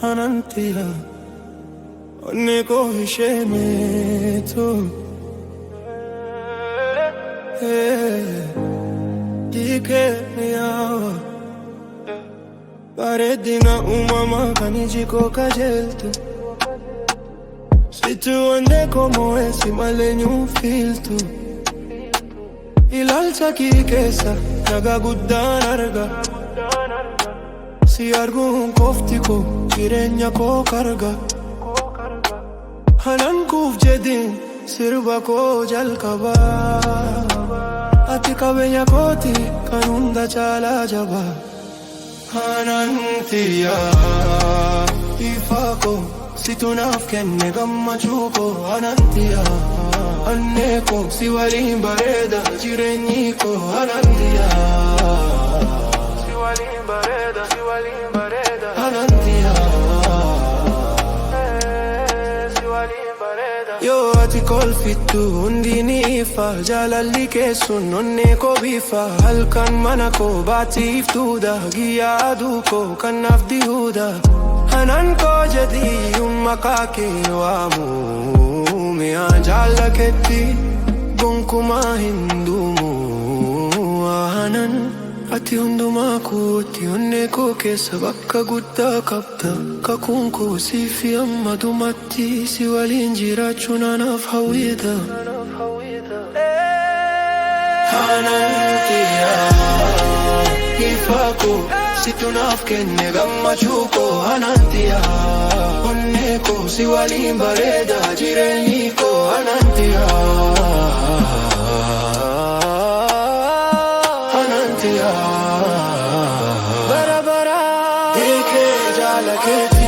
أنا انتيها ونكو شميتو Dikeniawa Paredina umama kanijiko kajeltu Si tu ande como esi male un filtro Ilalsa kikesa naga guddan arga Si argun koftiko jirenya ko karga Hanan kuf jedin sirba ko jalkaba Ati kabenya koti kanunda chala jaba Anantiya ifako situnaf kenne gamma chuko Anantiya anneko siwalim bareda jirenyiko Anantiya siwalim bareda Anantiya Yo ati kol fitu undini ifa Jalalli kesun nonne ko bifa Halkan manako bati iftuda Giya aduko kan afdi huda Hanan ko jadi ummakake wamu Miya jala ketti Gunkuma hindumu Hanan ati hunduma kuti onne ko kesa bakka guddaa qabda Kakuun koo siifi amma dumatti si waliin jiraachuun anaaf hawwiidha Anantiyaa ifaa koo situ naaf kenne gammachuu koo Anantiyaa onne koo si waliin bareeda jireenyi koo Anantiyaa Bara bara deke jala keti